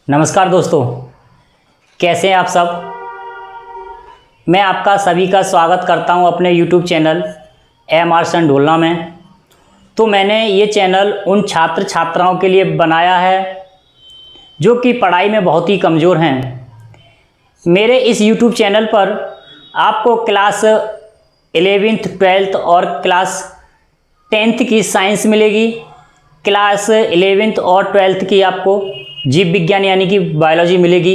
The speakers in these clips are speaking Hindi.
नमस्कार दोस्तों, कैसे हैं आप सब। मैं आपका सभी का स्वागत करता हूं अपने YouTube चैनल MR सन ढोलना में। तो मैंने ये चैनल उन छात्र छात्राओं के लिए बनाया है जो कि पढ़ाई में बहुत ही कमज़ोर हैं। मेरे इस YouTube चैनल पर आपको क्लास 11th 12th और क्लास 10th की साइंस मिलेगी। क्लास 11th और 12th की आपको जीव विज्ञान यानी कि बायोलॉजी मिलेगी।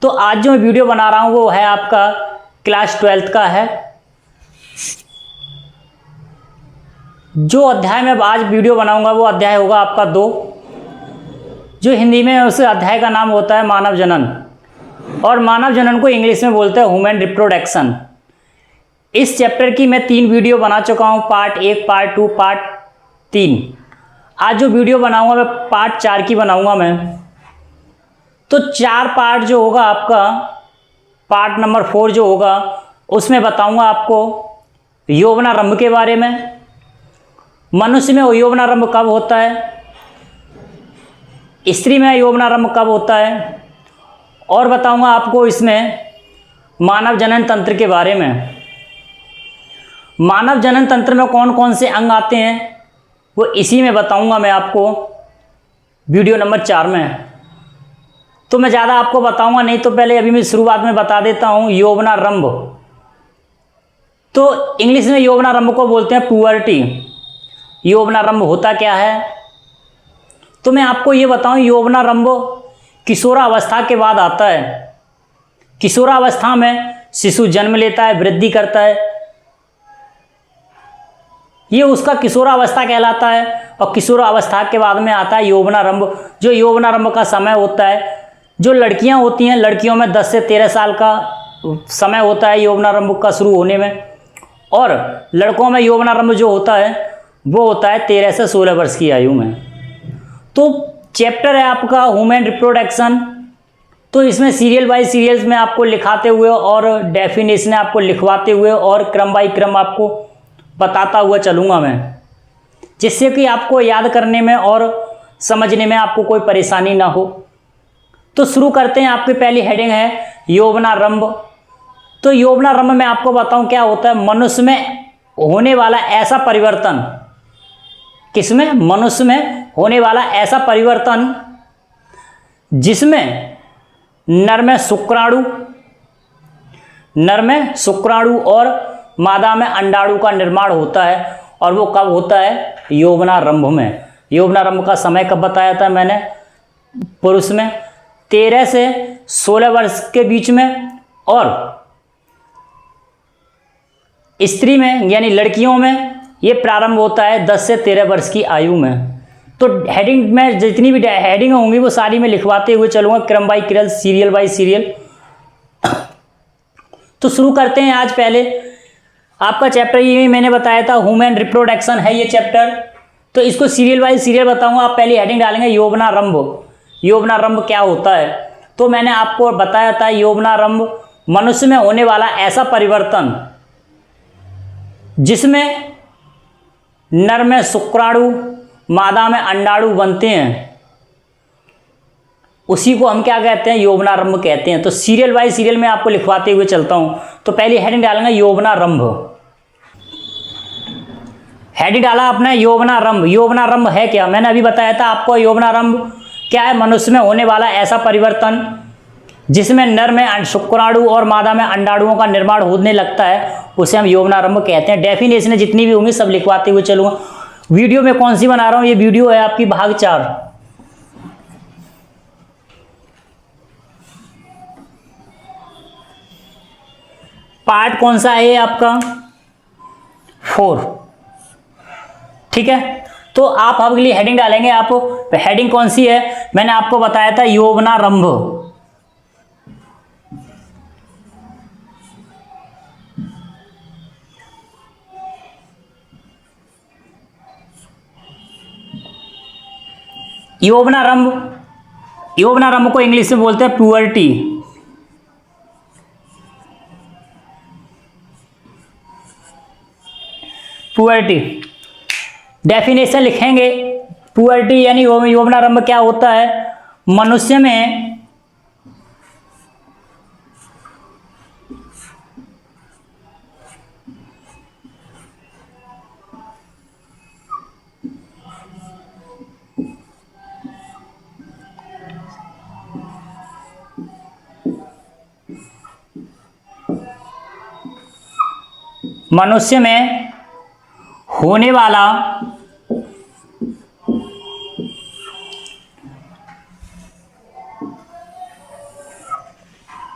तो आज जो मैं वीडियो बना रहा हूँ वो है आपका क्लास 12th का है। जो अध्याय में आज वीडियो बनाऊंगा वो अध्याय होगा आपका 2, जो हिंदी में उस अध्याय का नाम होता है मानव जनन, और मानव जनन को इंग्लिश में बोलते हैं ह्यूमन रिप्रोडक्शन। इस चैप्टर की मैं 3 वीडियो बना चुका हूँ, पार्ट 1, पार्ट 2, पार्ट 3। आज जो वीडियो बनाऊंगा मैं पार्ट 4 की बनाऊंगा मैं। तो 4 पार्ट जो होगा आपका, पार्ट नंबर 4 जो होगा उसमें बताऊंगा आपको यौवनारंभ के बारे में। मनुष्य में यौवनारंभ कब होता है, स्त्री में यौवनारंभ कब होता है, और बताऊंगा आपको इसमें मानव जनन तंत्र के बारे में। मानव जनन तंत्र में कौन कौन से अंग आते हैं वो इसी में बताऊंगा मैं आपको वीडियो नंबर 4 में। तो मैं ज़्यादा आपको बताऊंगा नहीं, तो पहले अभी मैं शुरुआत में बता देता हूं यौवनारंभ। तो इंग्लिश में यौवनारंभ को बोलते हैं पुअर्टी। यौवनारंभ होता क्या है, तो मैं आपको ये बताऊं यौवनारंभ किशोरावस्था के बाद आता है। किशोरावस्था में शिशु जन्म लेता है, वृद्धि करता है, ये उसका किशोरावस्था कहलाता है। और किशोरावस्था के बाद में आता है यौवनारंभ। जो यौवनारंभ का समय होता है, जो लड़कियां होती हैं, लड़कियों में 10 से 13 साल का समय होता है यौवनारंभ का शुरू होने में, और लड़कों में यौवनारंभ जो होता है वो होता है 13 से 16 वर्ष की आयु में। तो चैप्टर है आपका ह्यूमन रिप्रोडक्शन। तो इसमें सीरियल बाय सीरियल्स में आपको लिखाते हुए और डेफिनेशन आपको लिखवाते हुए और क्रम बाय क्रम आपको बताता हुआ चलूँगा मैं, जिससे कि आपको याद करने में और समझने में आपको कोई परेशानी ना हो। तो शुरू करते हैं। आपकी पहली हेडिंग है यौवनारंभ। तो यौवनारंभ में आपको बताऊं क्या होता है। मनुष्य में होने वाला ऐसा परिवर्तन, किसमें, मनुष्य में होने वाला ऐसा परिवर्तन जिसमें नर में शुक्राणु और मादा में अंडाणु का निर्माण होता है। और वो कब होता है, यौवनारंभ में। यौवनारंभ का समय कब बताया था मैंने, पुरुष में 13 से 16 वर्ष के बीच में, और स्त्री में यानी लड़कियों में ये प्रारंभ होता है 10 से 13 वर्ष की आयु में। तो हेडिंग में जितनी भी हेडिंग होंगी वो सारी मैं लिखवाते हुए चलूँगा क्रम बाय क्रम, सीरियल बाय सीरियल। तो शुरू करते हैं। आज पहले आपका चैप्टर ये मैंने बताया था ह्यूमन रिप्रोडक्शन है ये चैप्टर। तो इसको सीरियल बाय सीरियल बताऊंगा। आप पहली हेडिंग डालेंगे यौवनारंभ। यौवनारंभ क्या होता है, तो मैंने आपको बताया था यौवनारंभ मनुष्य में होने वाला ऐसा परिवर्तन जिसमें नर में शुक्राणु, मादा में अंडाणु बनते हैं, उसी को हम क्या कहते हैं, यौवनारंभ कहते हैं। तो सीरियल बाय सीरियल में आपको लिखवाते हुए चलता हूं। तो पहली हेडिंग डालेंगे यौवनारंभ। हेडिंग डाला आपने यौवनारंभ। यौवनारंभ है क्या, मैंने अभी बताया था आपको यौवनारंभ क्या है। मनुष्य में होने वाला ऐसा परिवर्तन जिसमें नर में शुक्राणु और मादा में अंडाणुओं का निर्माण होने लगता है, उसे हम यौवनारंभ कहते हैं। डेफिनेशन जितनी भी होंगी सब लिखवाते हुए चलूंगा। वीडियो में कौन सी बना रहा हूं, ये वीडियो है आपकी भाग 4। पार्ट कौन सा है आपका, 4, ठीक है। तो आप अगली हेडिंग डालेंगे। आप हेडिंग कौन सी है, मैंने आपको बताया था यौवनारंभ। यौवनारंभ को इंग्लिश में बोलते हैं प्यूबर्टी। पुअर्टी डेफिनेशन लिखेंगे। पुअर्टी यानी यौवनारंभ क्या होता है, मनुष्य में होने वाला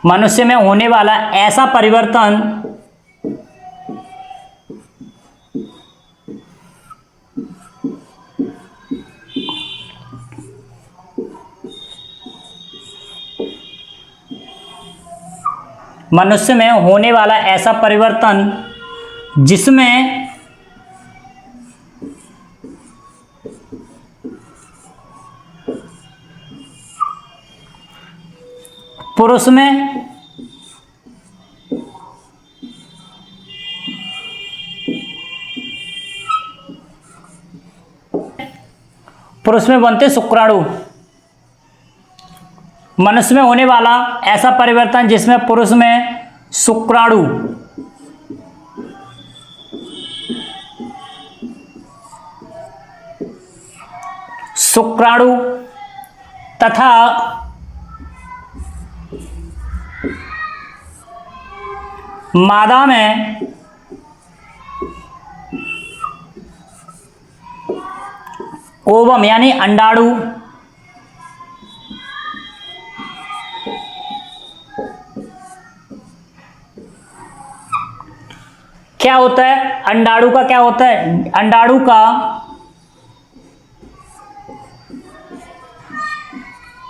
मनुष्य में होने वाला ऐसा परिवर्तन मनुष्य में होने वाला ऐसा परिवर्तन जिसमें पुरुष में बनते शुक्राणु। मनुष्य में होने वाला ऐसा परिवर्तन जिसमें पुरुष में शुक्राणु तथा मादा में ओवम यानी अंडाणु क्या होता है? अंडाणु का क्या होता है? अंडाणु का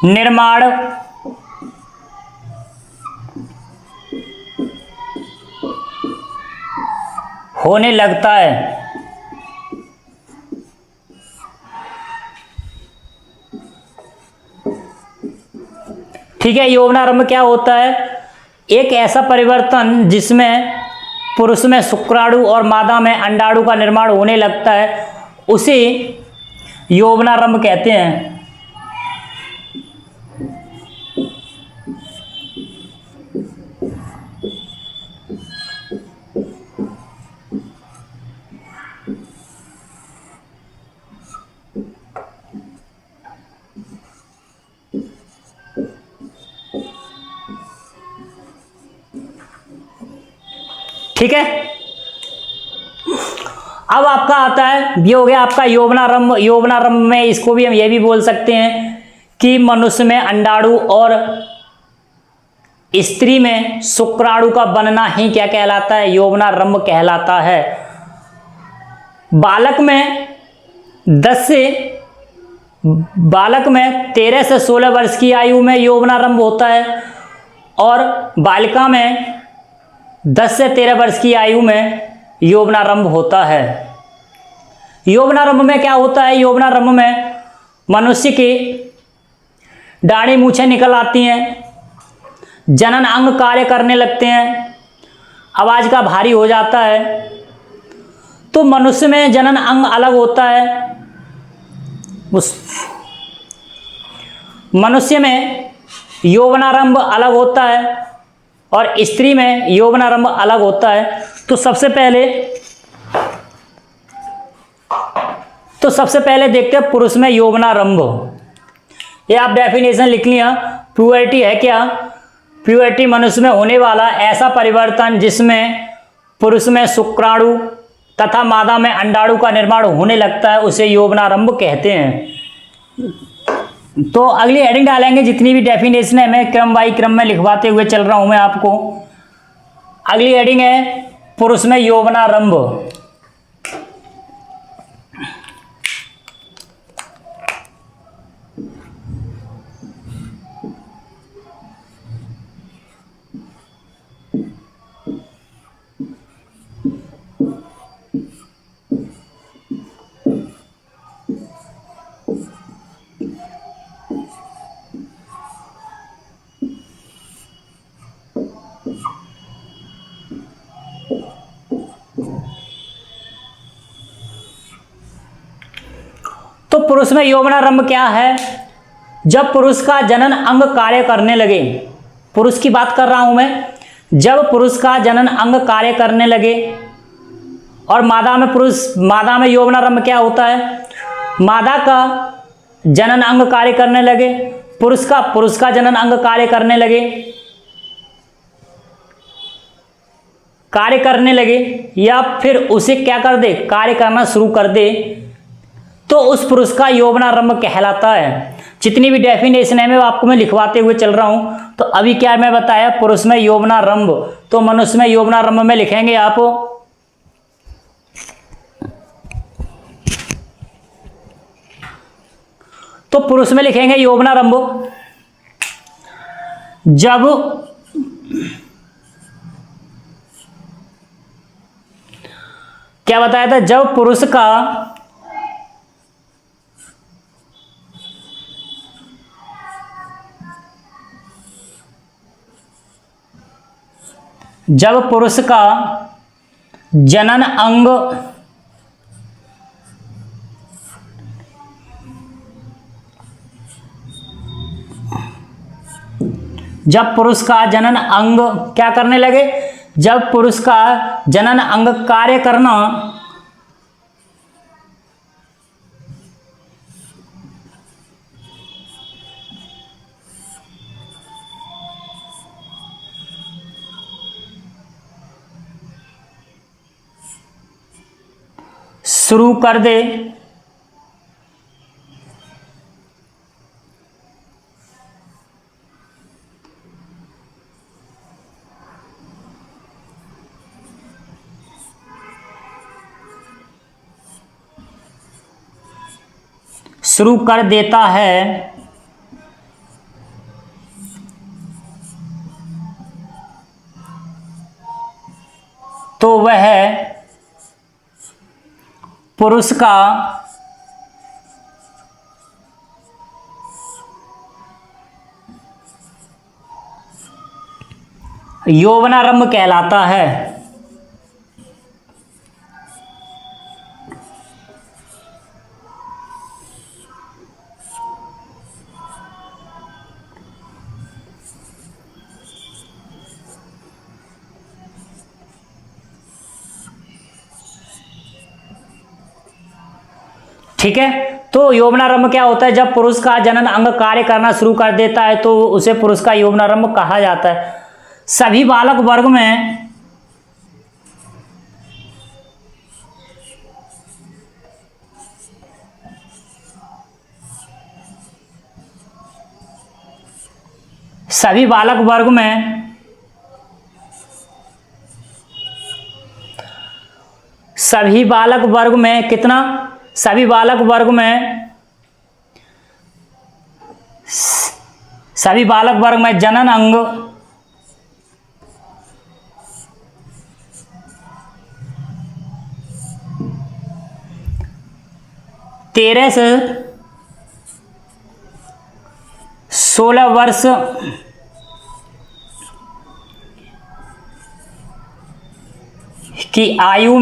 निर्माण होने लगता है। ठीक है, यौवनारंभ क्या होता है? एक ऐसा परिवर्तन जिसमें पुरुष में शुक्राणु और मादा में अंडाणु का निर्माण होने लगता है, उसे यौवनारंभ कहते हैं। ठीक है, अब आपका आता है, ये हो गया आपका यौवनारंभ। यौवनारंभ में इसको भी हम ये भी बोल सकते हैं कि मनुष्य में अंडाणु और स्त्री में शुक्राणु का बनना ही क्या कहलाता है? यौवनारंभ कहलाता है। बालक में 13 से 16 वर्ष की आयु में यौवनारंभ होता है और बालिका में 10 से 13 वर्ष की आयु में यौवनारंभ होता है। यौवनारंभ में क्या होता है? यौवनारंभ में मनुष्य की दाढ़ी मूछें निकल आती हैं, जनन अंग कार्य करने लगते हैं, आवाज का भारी हो जाता है। तो मनुष्य में जनन अंग अलग होता है, उस मनुष्य में यौवनारंभ अलग होता है और स्त्री में यौवनारंभ अलग होता है। तो सबसे पहले देखते हैं पुरुष में यौवनारंभ। ये आप डेफिनेशन लिख लिया। प्यूबर्टी है क्या? प्यूबर्टी मनुष्य में होने वाला ऐसा परिवर्तन जिसमें पुरुष में शुक्राणु तथा मादा में अंडाणु का निर्माण होने लगता है, उसे यौवनारंभ कहते हैं। तो अगली हेडिंग डालेंगे, जितनी भी डेफिनेशन है मैं क्रम बाई क्रम में लिखवाते हुए चल रहा हूं मैं आपको। अगली हेडिंग है पुरुष में यौवनारंभ। तो पुरुष में यौवनारंभ क्या है? जब पुरुष का जनन अंग कार्य करने लगे, पुरुष की बात कर रहा हूं मैं, जब पुरुष का जनन अंग कार्य करने लगे, और मादा में यौवनारंभ क्या होता है, मादा का जनन अंग कार्य करने लगे, पुरुष का जनन अंग कार्य करने लगे, या फिर उसे क्या कर दे, कार्य करना शुरू कर दे, तो उस पुरुष का यौवनारंभ कहलाता है। जितनी भी डेफिनेशन है मैं आपको मैं लिखवाते हुए चल रहा हूं। तो अभी क्या मैं बताया, पुरुष में यौवनारंभ, तो मनुष्य में यौवनारंभ में लिखेंगे आप, तो पुरुष में लिखेंगे यौवनारंभ जब क्या बताया था, जब पुरुष का जनन अंग क्या करने लगे, जब पुरुष का जनन अंग कार्य करना शुरू कर दे, शुरू कर देता है, तो वह पुरुष का यौवनारंभ कहलाता है। ठीक है, तो यौवनारंभ क्या होता है, जब पुरुष का जनन अंग कार्य करना शुरू कर देता है तो उसे पुरुष का यौवनारंभ कहा जाता है। सभी बालक वर्ग में सभी बालक वर्ग में जनन अंग तेरह से 16 वर्ष की आयु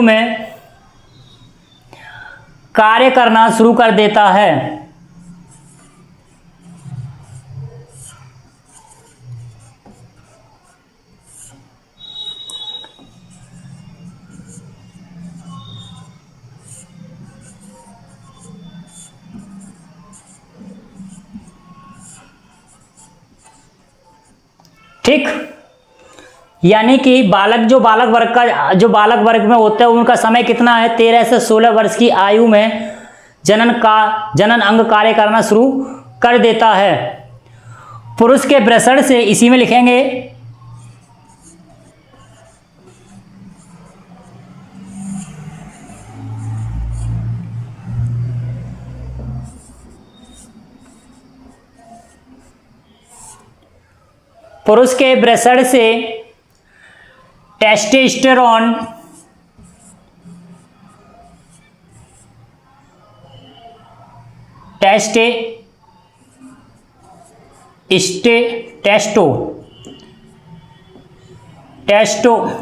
में कार्य करना शुरू कर देता है। ठीक, यानी कि जो बालक वर्ग में होता है उनका समय कितना है, 13 से 16 वर्ष की आयु में जनन अंग कार्य करना शुरू कर देता है। पुरुष के वृषण से इसी में लिखेंगे पुरुष के वृषण से टेस्टोस्टेरोन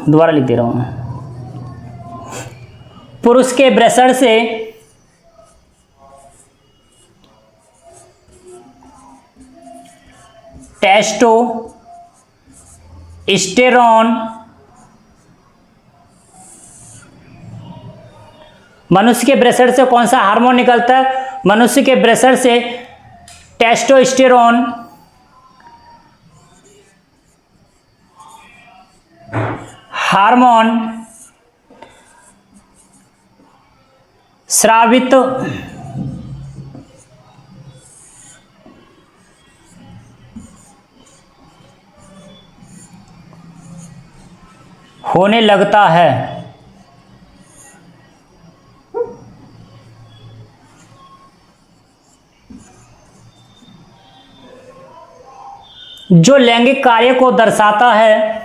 दोबारा लिख दे रहा हूं। पुरुष के ब्रेसर से टेस्टोस्टेरोन, मनुष्य के ब्रेसर से कौन सा हार्मोन निकलता है? मनुष्य के ब्रेसर से टेस्टोस्टेरोन हार्मोन स्रावित होने लगता है। जो लैंगिक कार्य को दर्शाता है।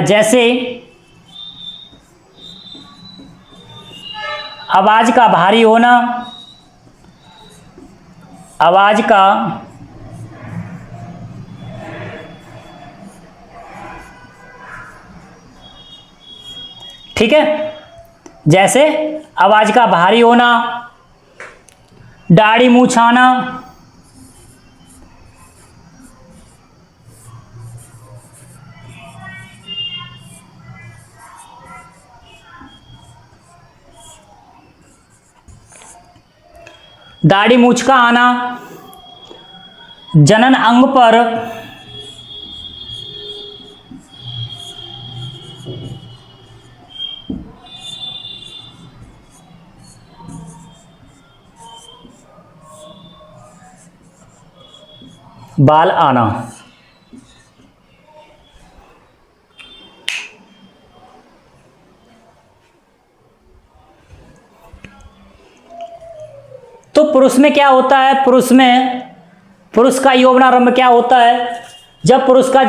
जैसे आवाज का भारी होना, आवाज का ठीक है, जैसे आवाज का भारी होना, दाढ़ी मूंछ आना, दाढ़ी मूंछ का आना, जनन अंग पर बाल आना। तो पुरुष में क्या होता है? पुरुष का यौवनारंभ क्या होता है? जब पुरुष का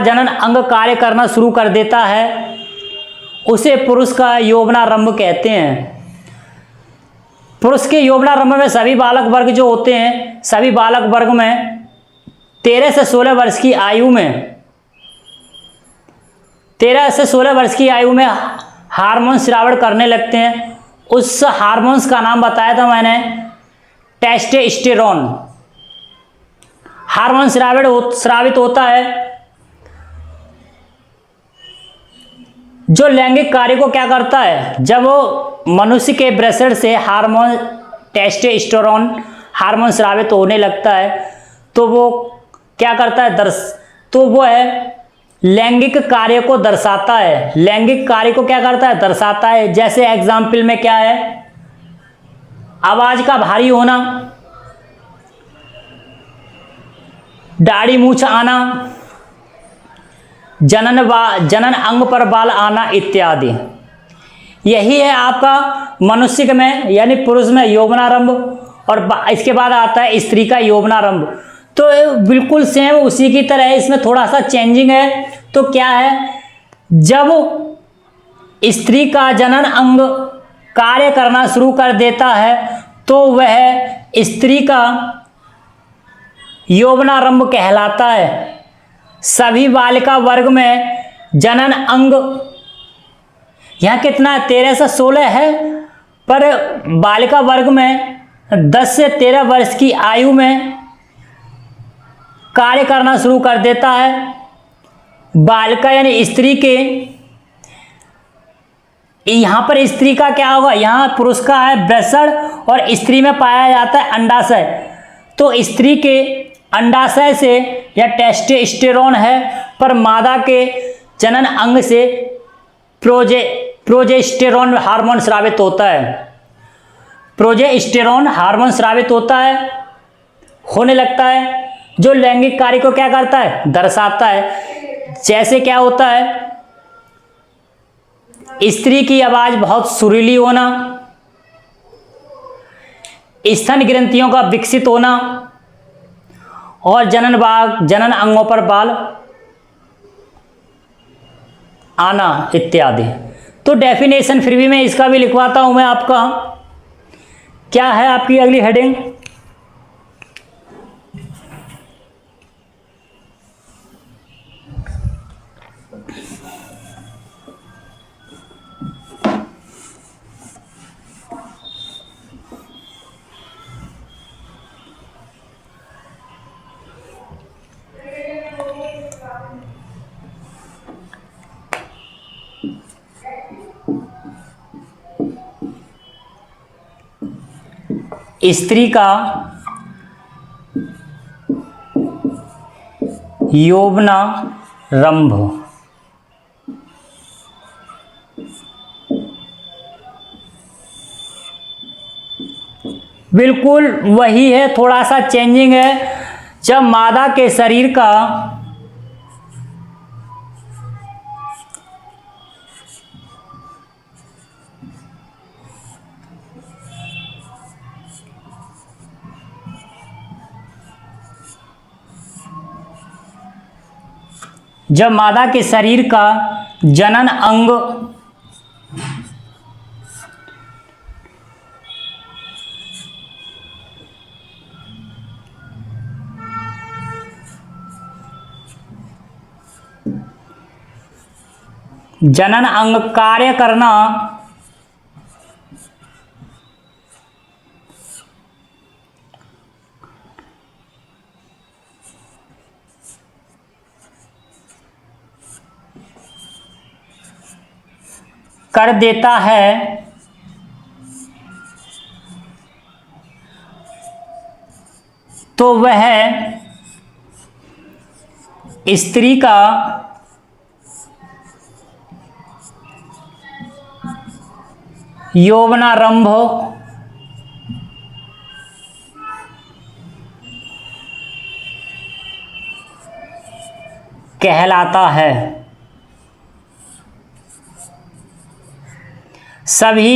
जनन अंग कार्य करना शुरू कर देता है, उसे पुरुष का यौवनारंभ कहते हैं। पुरुष के यौवनारंभ में सभी बालक वर्ग जो होते हैं, सभी बालक वर्ग में 13 से 16 वर्ष की आयु में 13 से 16 वर्ष की आयु में हार्मोन स्रावित करने लगते हैं। उस हार्मोन्स का नाम बताया था मैंने, टेस्टोस्टेरोन। हार्मोन स्रावित होता है जो लैंगिक कार्य को क्या करता है? जब वो मनुष्य के ब्रेसर से हार्मोन टेस्टोस्टेरोन हार्मोन स्रावित होने लगता है, तो वो क्या करता है? तो वो है लैंगिक कार्य को दर्शाता है। लैंगिक कार्य को क्या करता है? दर्शाता है। जैसे एग्जाम्पल में क्या है? आवाज का भारी होना, दाढ़ी मूंछ आना, जनन अंग पर बाल आना इत्यादि। यही है आपका मनुष्य में यानी पुरुष में यौवनारंभ, और इसके बाद आता है स्त्री का यौवनारंभ। तो बिल्कुल सेम उसी की तरह है, इसमें थोड़ा सा चेंजिंग है। तो क्या है? जब स्त्री का जनन अंग कार्य करना शुरू कर देता है, तो वह स्त्री का यौवनारंभ कहलाता है। सभी बालिका वर्ग में जनन अंग यहाँ कितना है? 13 से 16 है, पर बालिका वर्ग में 10 से 13 वर्ष की आयु में कार्य करना शुरू कर देता है। बालिका यानी स्त्री के, यहाँ पर स्त्री का क्या होगा? यहाँ पुरुष का है ब्रेसर और स्त्री में पाया जाता है अंडाशय। तो स्त्री के अंडाशय से या टेस्टोस्टेरोन है, पर मादा के जनन अंग से प्रोजेस्टेरोन हार्मोन स्रावित होता है। प्रोजेस्टेरोन हार्मोन स्रावित होने लगता है, जो लैंगिक कार्य को क्या करता है? दर्शाता है। जैसे क्या होता है? स्त्री की आवाज बहुत सुरीली होना, स्तन ग्रंथियों का विकसित होना, और जनन अंगों पर बाल आना इत्यादि। तो डेफिनेशन फिर भी मैं इसका भी लिखवाता हूं मैं आपका। क्या है आपकी अगली हेडिंग? स्त्री का यौवनारंभ। बिल्कुल वही है, थोड़ा सा चेंजिंग है। जब मादा के शरीर का जब मादा के शरीर का जनन अंग कार्य करना कर देता है, तो वह स्त्री का यौवनारंभ कहलाता है। सभी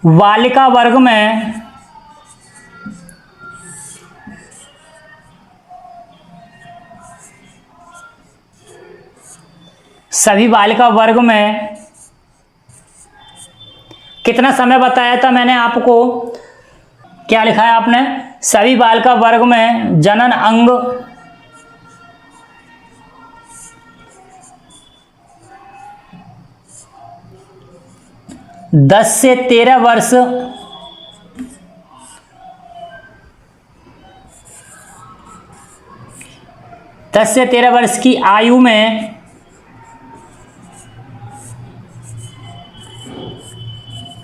बालिका वर्ग में कितना समय बताया था मैंने आपको? क्या लिखा है आपने? सभी बालिका वर्ग में जनन अंग 10 से 13 वर्ष की आयु में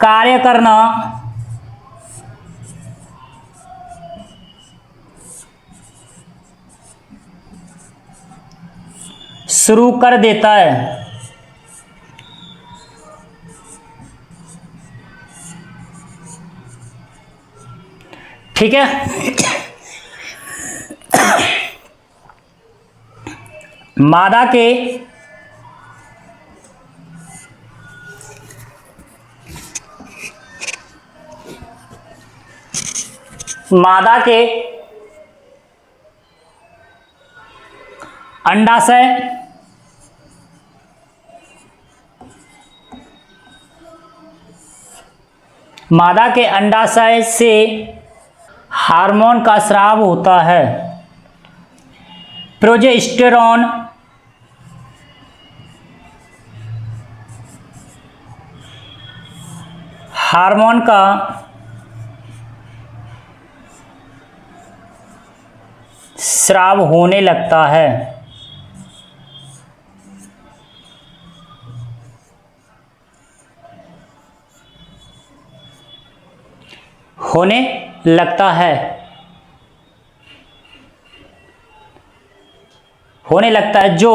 कार्य करना शुरू कर देता है। ठीक है। मादा के अंडाशय से हार्मोन का स्राव होता है। प्रोजेस्टेरॉन हार्मोन का स्राव होने लगता है। जो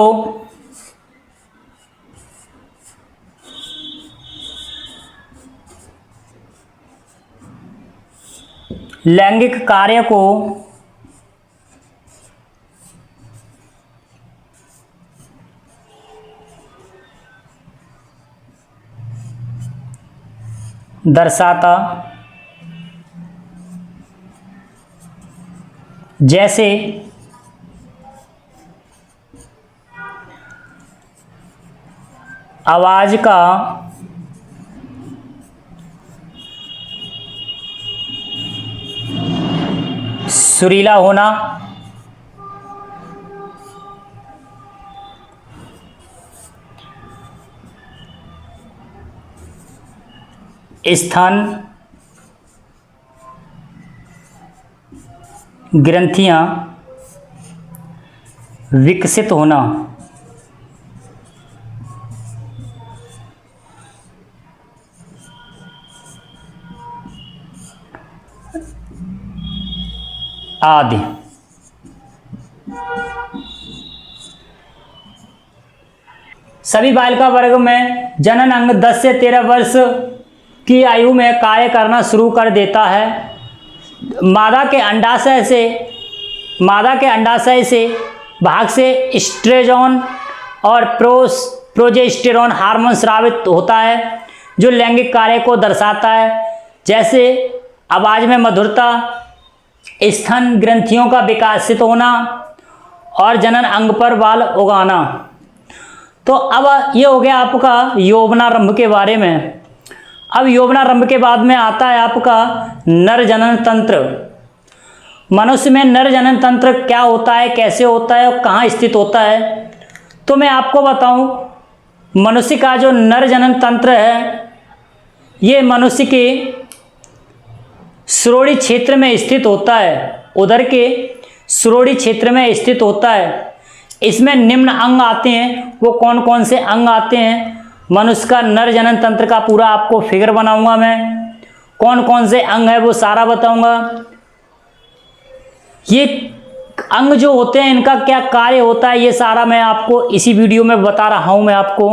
लैंगिक कार्य को दर्शाता जैसे आवाज का सुरीला होना, स्तन ग्रंथियां विकसित होना, आदि। सभी बालिका वर्ग में जनन अंग 10 से 13 वर्ष की आयु में कार्य करना शुरू कर देता है। मादा के अंडाशय से भाग से एस्ट्रोजन और प्रोजेस्टेरोन हार्मोन स्रावित होता है जो लैंगिक कार्य को दर्शाता है, जैसे आवाज में मधुरता, स्तन ग्रंथियों का विकसित होना और जनन अंग पर बाल उगाना। तो अब ये हो गया आपका यौवनारंभ के बारे में। अब यौवनारंभ के बाद में आता है आपका नर जनन तंत्र। मनुष्य में नर जनन तंत्र क्या होता है, कैसे होता है और कहाँ स्थित होता है, तो मैं आपको बताऊं। मनुष्य का जो नर जनन तंत्र है ये मनुष्य के श्रोणि क्षेत्र में स्थित होता है, उदर के श्रोणि क्षेत्र में स्थित होता है। इसमें निम्न अंग आते हैं। वो कौन कौन से अंग आते हैं? मनुष्य का नर जनन तंत्र का पूरा आपको फिगर बनाऊंगा मैं, कौन कौन से अंग है वो सारा बताऊंगा। ये अंग जो होते हैं इनका क्या कार्य होता है ये सारा मैं आपको इसी वीडियो में बता रहा हूं मैं आपको।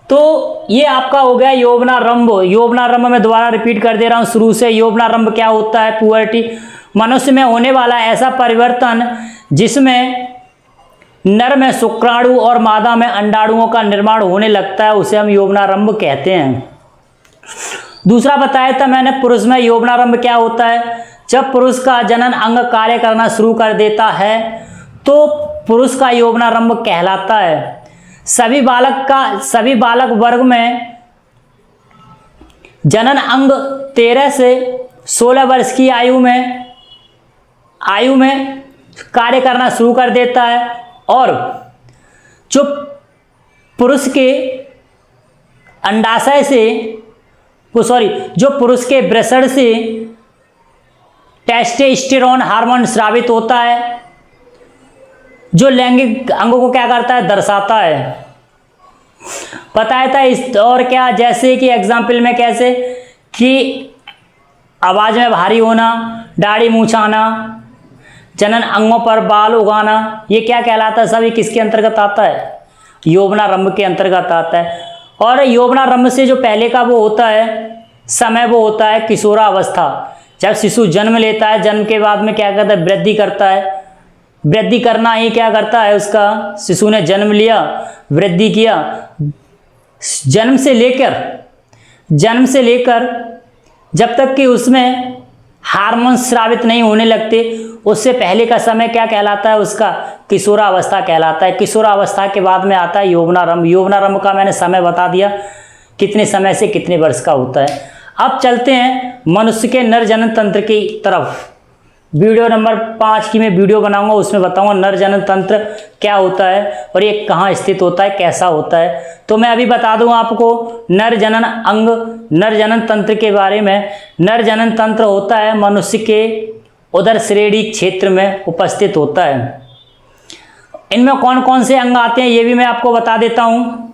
तो ये आपका हो गया यौवनारंभ। यौवनारंभ में दोबारा रिपीट कर दे रहा हूं शुरू से। यौवनारंभ क्या होता है? पुबर्टी, मनुष्य में होने वाला ऐसा परिवर्तन जिसमें नर में शुक्राणु और मादा में अंडाणुओं का निर्माण होने लगता है, उसे हम यौवनारंभ कहते हैं। दूसरा बताया था मैंने पुरुष में यौवनारंभ क्या होता है। जब पुरुष का जनन अंग कार्य करना शुरू कर देता है तो पुरुष का यौवनारंभ कहलाता है। सभी बालक वर्ग में जनन अंग 13 से 16 वर्ष की आयु में कार्य करना शुरू कर देता है और जो पुरुष के अंडाशय से जो पुरुष के वृषण से टेस्टोस्टेरोन हार्मोन स्रावित होता है जो लैंगिक अंगों को क्या करता है? दर्शाता है। बताया था इस और क्या, जैसे कि एग्जाम्पल में कैसे कि आवाज में भारी होना, दाढ़ी मूंछ आना, जनन अंगों पर बाल उगाना, ये क्या कहलाता है? सभी किसके अंतर्गत आता है? यौवनारंभ के अंतर्गत आता है। और यौवनारंभ से जो पहले का वो होता है समय, वो होता है किशोरावस्था। जब शिशु जन्म लेता है, जन्म के बाद में क्या करता है? वृद्धि करता है। वृद्धि करना ही क्या करता है उसका? शिशु ने जन्म लिया, वृद्धि किया। जन्म से लेकर जब तक कि उसमें हार्मोन स्रावित नहीं होने लगते, उससे पहले का समय क्या कहलाता है? उसका किशोरावस्था कहलाता है। किशोरावस्था के बाद में आता है यौवनारंभ। यौवनारंभ का मैंने समय बता दिया, कितने समय से कितने वर्ष का होता है। अब चलते हैं मनुष्य के नर जनन तंत्र की तरफ। वीडियो नंबर 5 की मैं वीडियो बनाऊंगा, उसमें बताऊंगा नर जनन तंत्र क्या होता है और ये कहाँ स्थित होता है, कैसा होता है। तो मैं अभी बता दूं आपको नर जनन अंग, नर जनन तंत्र के बारे में। नर जनन तंत्र होता है मनुष्य के उदर श्रेणी क्षेत्र में उपस्थित होता है। इनमें कौन कौन से अंग आते हैं ये भी मैं आपको बता देता हूँ।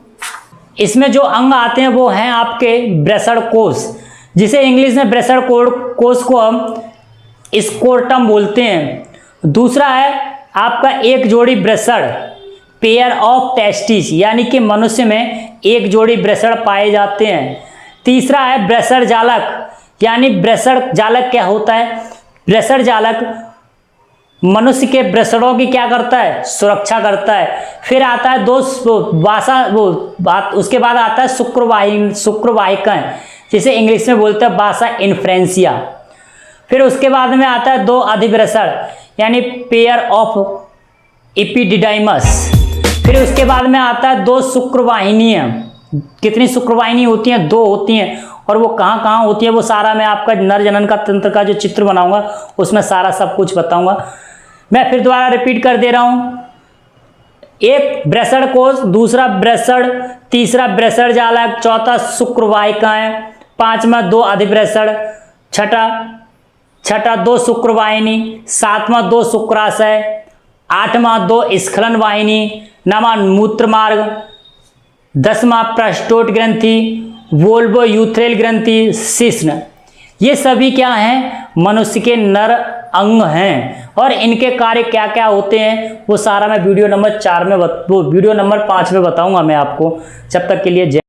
इसमें जो अंग आते हैं वो हैं आपके वृषण कोष, जिसे इंग्लिश में वृषण कोष को हम स्कोर्टम बोलते हैं। दूसरा है आपका एक जोड़ी वृषण, पेयर ऑफ टेस्टिस, यानी कि मनुष्य में एक जोड़ी वृषण पाए जाते हैं। तीसरा है वृषण जालक, यानी वृषण जालक क्या होता है? वृषण जालक मनुष्य के वृषणों की क्या करता है? सुरक्षा करता है। फिर आता है उसके बाद आता है शुक्रवाहिकाएं, जिसे इंग्लिश में बोलते हैं बासा इन्फ्रेंसिया। फिर उसके बाद में आता है 2 अधिवृषण, यानी पेयर ऑफ एपिडिडाइमस। फिर उसके बाद में आता है 2 शुक्रवाहिनियाँ। कितनी शुक्रवाहिनी होती हैं? 2 होती हैं। और वो कहाँ कहाँ होती है वो सारा मैं आपका नर जनन का तंत्र का जो चित्र बनाऊंगा उसमें सारा सब कुछ बताऊंगा। मैं फिर दोबारा रिपीट कर दे रहा हूँ। एक ब्रेसड़ कोश, दूसरा ब्रेसड़, तीसरा ब्रेसड़ जालक, चौथा शुक्रवाहिकाएं, पांचवा 2 अधिब्रेसड़, छठा 2 शुक्रवाहिनी, सातवां 2 शुक्राशय, आठवां 2 स्खलन वाहिनी, नवा मूत्र मार्ग, 10वां प्रस्टोट ग्रंथि, वोल्वो यूथ्रेल ग्रंथि, शिश्न। ये सभी क्या हैं? मनुष्य के नर अंग हैं और इनके कार्य क्या क्या होते हैं वो सारा मैं वीडियो नंबर 5 में बताऊंगा मैं आपको। जब तक के लिए जय।